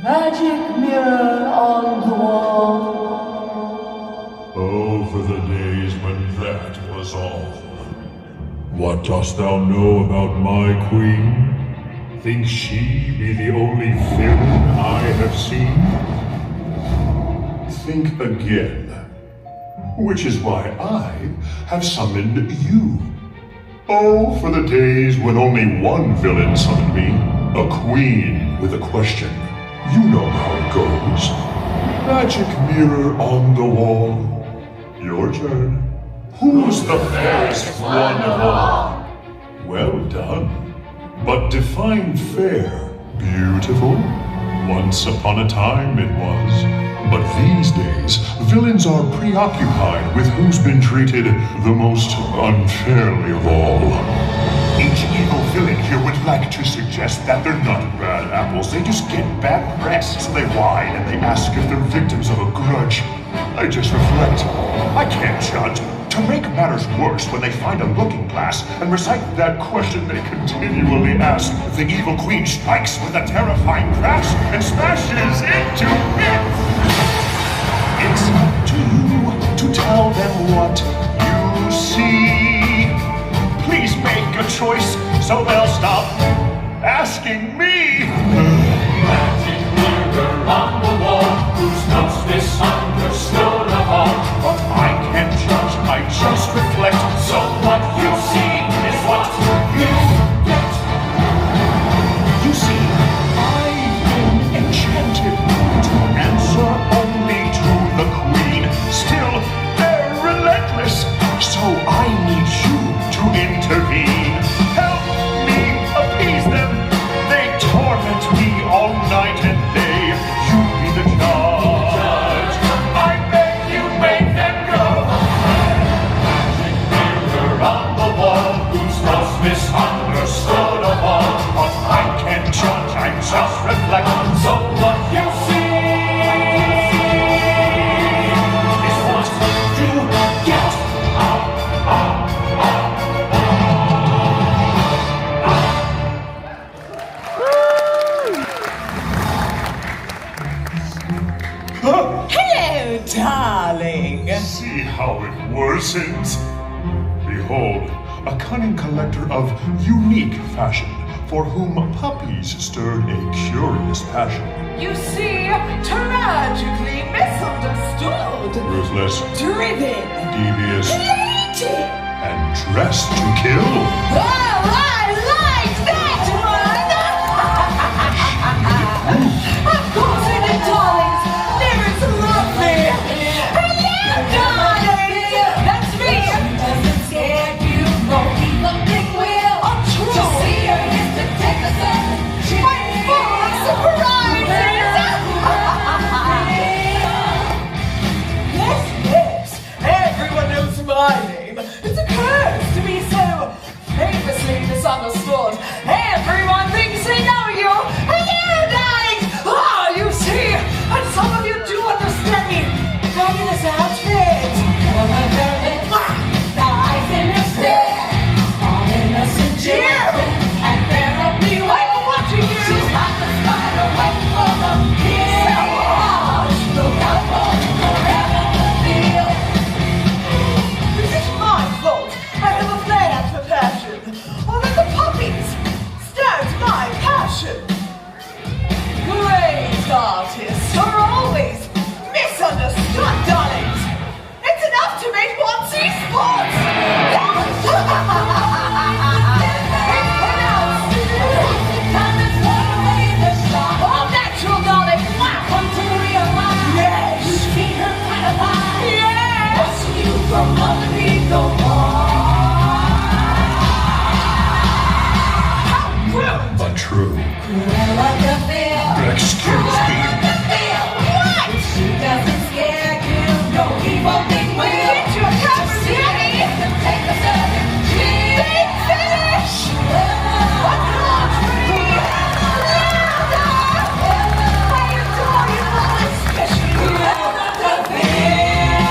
magic mirror on the wall. Oh, for the days when that was all. What dost thou know about my queen? Think she be the only villain I have seen? Think again, which is why I have summoned you. Oh, for the days when only one villain summoned me, a queen with a question. You know how it goes. Magic mirror on the wall. Your turn. Who's the fairest one of all? Well done. But define fair. Beautiful? Once upon a time it was. But these days, villains are preoccupied with who's been treated the most unfairly of all. Each evil villain here would like to suggest that they're not bad apples. They just get bad press. So they whine and they ask if they're victims of a grudge. I just reflect. I can't judge. To make matters worse, when they find a looking glass and recite that question they continually ask, the evil queen strikes with a terrifying crash and smashes into it. It's up to you to tell them what you see. Please make a choice so they'll stop asking me. Magic mirror on the wall, who's most misunderstood of all? But I can't judge, I just reflect. So what you see is what you get. You see, I've been enchanted to answer only to the queen. Still, they're relentless, so I need you to intervene. Help me appease them. They torment me all night and day. You be the judge. I beg you, make them go. Magic mirror on the wall, who's most misunderstood of all? But I can't judge, I just reflect. So what you see is what you get. Hello, darling. See how it worsens? Behold, a cunning collector of unique fashion, for whom puppies stirred a curious passion. You see, tragically misunderstood. Ruthless, Driven. devious, Hated. and dressed to kill. Oh, I like that one! Of course it is, darlings. There is lovely. Hello, darlings. That's me. Doesn't scare you, won't be looking will. Oh, true. To see her is to take a step. I'm full of surprises. Yes, yes. Everyone knows my name. It's a curse to be so famously misunderstood. Everyone thinks they know you. Hello, darlings. Ah, you see, and some of you do understand me. Fabulous outfit. Well, her velvet eyes in her stare. All innocent children. And therapy I'm watching you. She's not the spider waiting for the kill. Look out for forever the deal. This is my fault. I have a flair for passion. Or let the puppies start my passion. Great artists are always misunderstood, darlings. It's enough to make one see sports. It's pronounced. All natural, darling. Come to realize Yes. you see her kind of eyes. Yes. Watching you from underneath the wall. How rude. But true. Cruella de Vil. Excuse me. Cruella de Vil. What? If she doesn't scare you, no evil thing will. Get your To cameras see her ready. is to take a sudden chill. Big finish. What country? Louder. I adore you all, especially you. Cruella de Vil.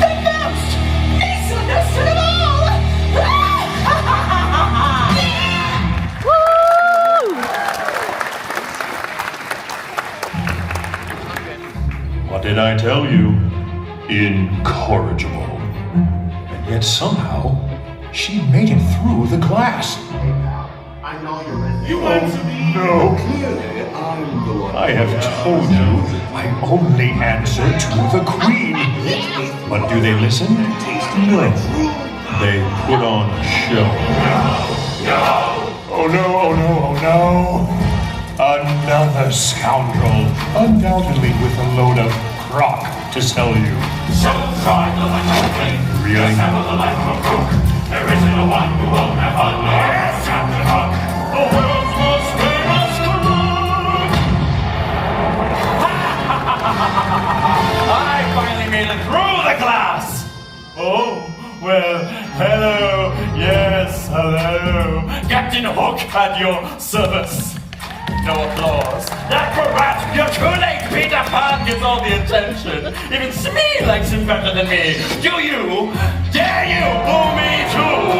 The most misunderstood of all. tell you, incorrigible. And yet somehow, she made it through the class. I know you're in there. You answer me. No. Clearly, I'm the one. I have told you, I only answer to the Queen. But do they listen? No. They put on a show. Oh no, oh no, oh no. Another scoundrel, undoubtedly with a load of crock to sell you. So try the life of a king. Really? Just have the life of a crook. There isn't a one who won't have fun. Yes, Captain Hook. The world's most famous crook. I finally made it through the class. Oh, well, hello. Yes, hello. Captain Hook at your service. No applause. Acrobat, you're too late. Peter Pan gets all the attention. Even Smee likes him better than me. Do you? Dare you boo me too?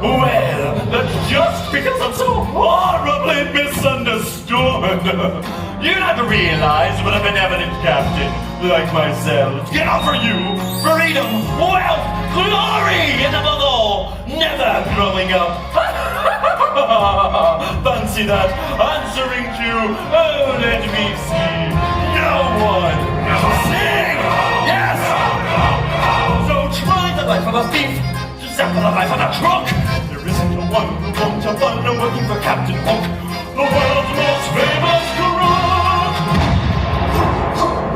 Well, that's just because I'm so horribly misunderstood. You never realize what a benevolent captain like myself can offer you freedom, wealth, glory, and above all, never growing up. Fancy that, answering to, oh, let me see, no one. Sing! Yes! So try the life of a thief, sample the life of a crook. There isn't a one who won't have fun working for Captain Hook, the world's most famous crook.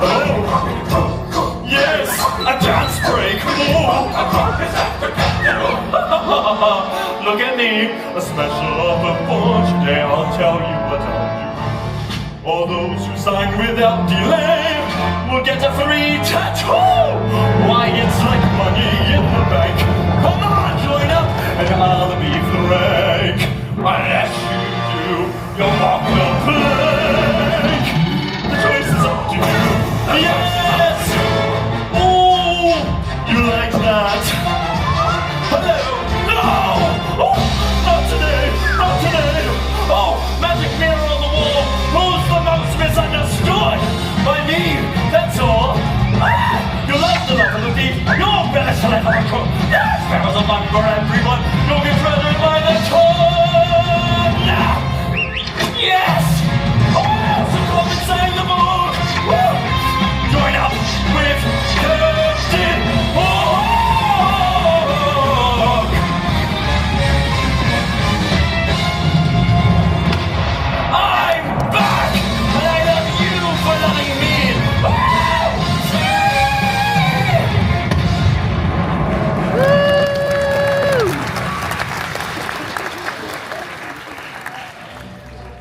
Oh, yes, a dance break. Oh, a crook is after Captain Hook. Look at me, a special offer for today. I'll tell you what I'll do. All those who sign without delay will get a free tattoo. Why, it's like money in the bank. Come on, join up, and I'll be frank. Unless you do, you'll walk the plank. The choice is up to you. Yes! Oh, you like that? Hello? No! Oh, not today! Not today! Oh, magic mirror on the wall! Who's the most misunderstood? By me, that's all! Ah, you love the love of the thief! You're better to life of a crook! Yes, there was a fun for everyone! You'll get threaded by the tongue! Yes! Oh, so come and sign the book! Woo! Join up with Captain Hook!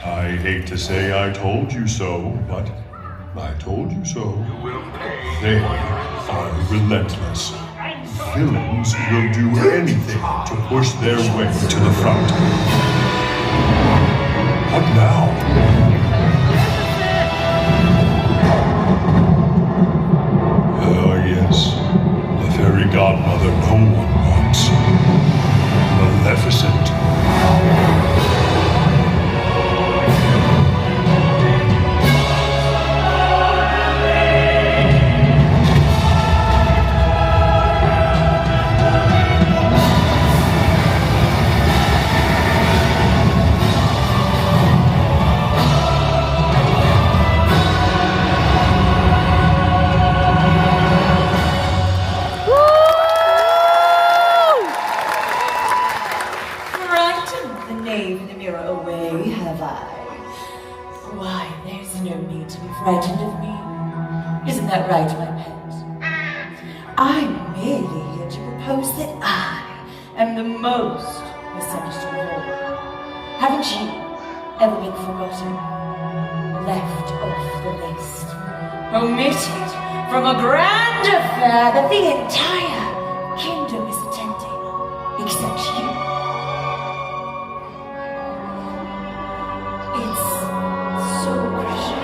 I hate to say I told you so, but I told you so. They are relentless. Villains will do anything to push their way to the front. What now? Oh, yes. The fairy godmother no one wants. Maleficent. Frightened of me? Isn't that right, my pet? I'm merely here to propose that I am the most misunderstood of all. Haven't you ever been forgotten? Left off the list? Omitted from a grand affair that the entire kingdom is attending, except you? It's so precious.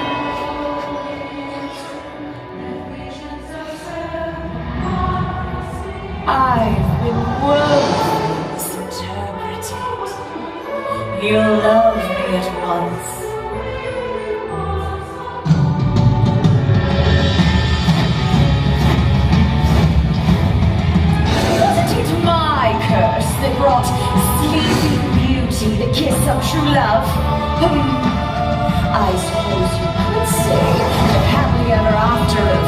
I've been woefully misinterpreted. You'll love me at once. brought sleeping beauty, the kiss of true love. I suppose you could say the happily ever after of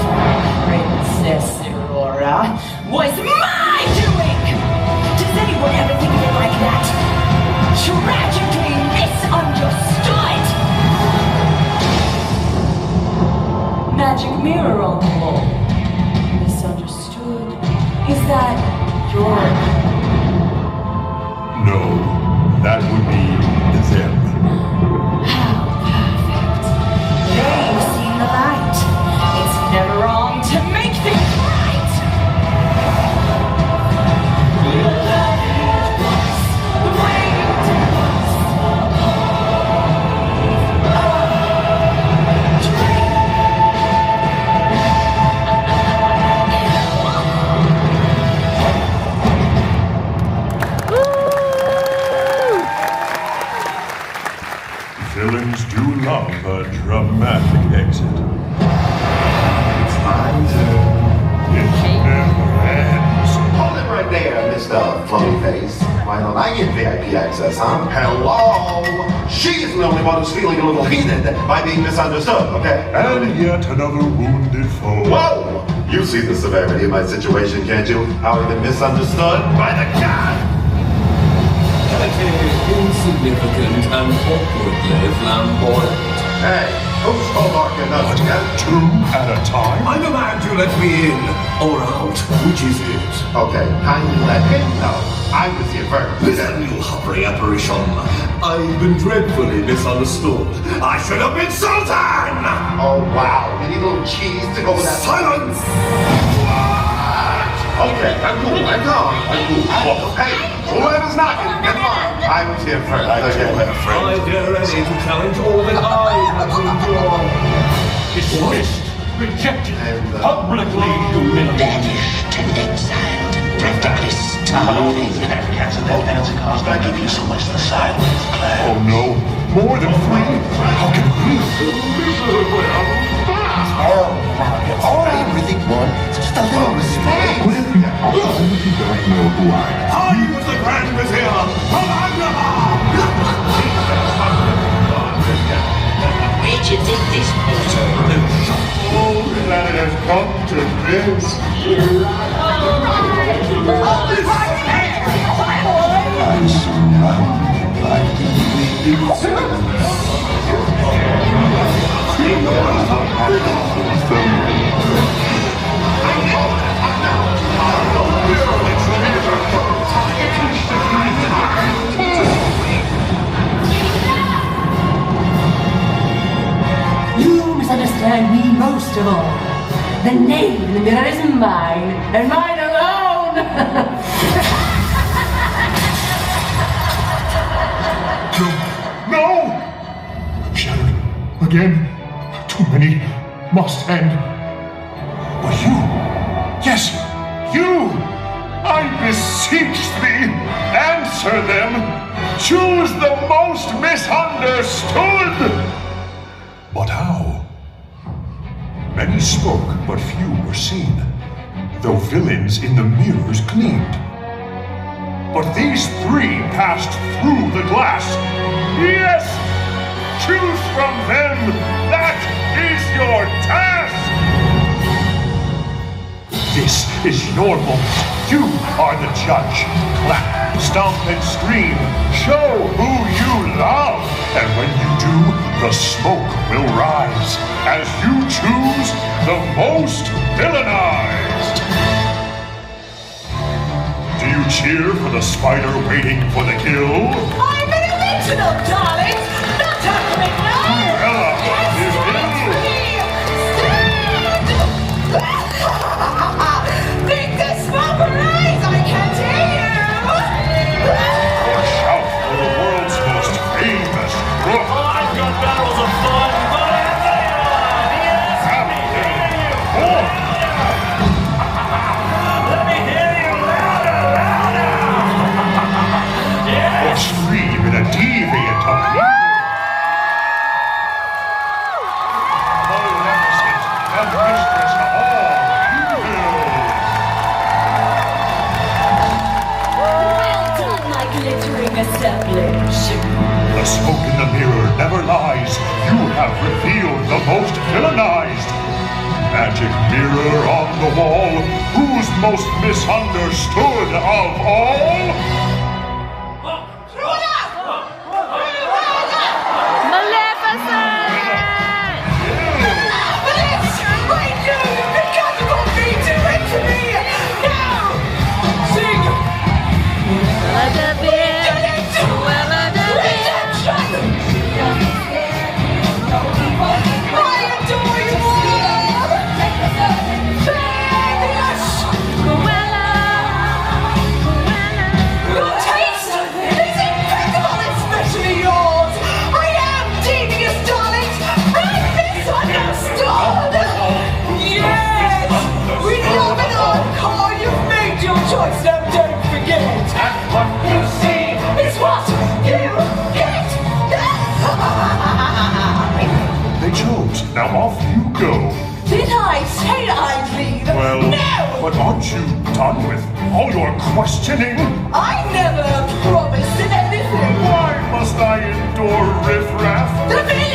Princess Aurora was my doing! Does anyone ever think of it like that? Tragically misunderstood! Magic mirror on the wall. Misunderstood. Is that your... No, that would be them. How perfect. They've seen the light. It's never wrong to make things right. The way you dance Villains do love a dramatic exit. It's my turn. It never ends. Hold it right there, Mr. Floaty Face. Why don't I get VIP access, huh? Hello! She isn't the only one who's feeling a little heated by being misunderstood, okay? And yet another wounded foe. Whoa! You see the severity of my situation, can't you? How I've been misunderstood by the god! Insignificant and awkwardly flamboyant. Hey, who's barking up again? Two at a time? I'm a man to let me in or out. Which is it? Okay, kindly let him know. I was here first. Listen, you hovering apparition. I've been dreadfully misunderstood. I should have been Sultan! Oh, wow. You need a little cheese to go with that. Silence! Okay, I'm cool. I'm calm. I'm cool. Hey, whoever's knocking, get on. I was here first. I dare any to challenge all that I have endured. Dismissed, rejected, And, publicly humiliated. Banished and exiled and practically starving. Never cancel that penalty cost by giving you so much the silence, Claire. Oh no, more than three? How can we? All I really want is just a little respect. I don't know who I am. I was the Grand Vizier of Agrabah! Where'd you think this was? Oh, that it has come to this. I'm surrounded by You misunderstand me most of all. The name in the mirror is mine, and mine alone! No! Shattered. Again. Too many. Must end. But you. Yes, you! I beseech thee, answer them! Choose the most misunderstood! But how? Many spoke, but few were seen, though villains in the mirrors gleamed. But these three passed through the glass. Yes! Choose from them! That is your task! This is your moment. You are the judge. Clap, stomp, and scream. Show who you love. And when you do, the smoke will rise as you choose the most villainized. Do you cheer for the spider waiting for the kill? I'm an original, darling! Not a criminal! Ella is ill! Think the smoke rise! I can't hear you! Or shout for the world's most famous crook! I've got barrels of fun, but everyone! Yes, let me hear you! Let me hear you louder, louder! Or scream in a deviant, appealing The smoke in the mirror never lies. You have revealed the most villainized. Magic mirror on the wall, who's most misunderstood of all? Choice, now don't forget. And what you see is what you get. They chose. Now off you go. Did I say I'd leave? Well, no! but aren't you done with all your questioning? I never promised anything. Why must I endure riffraff? The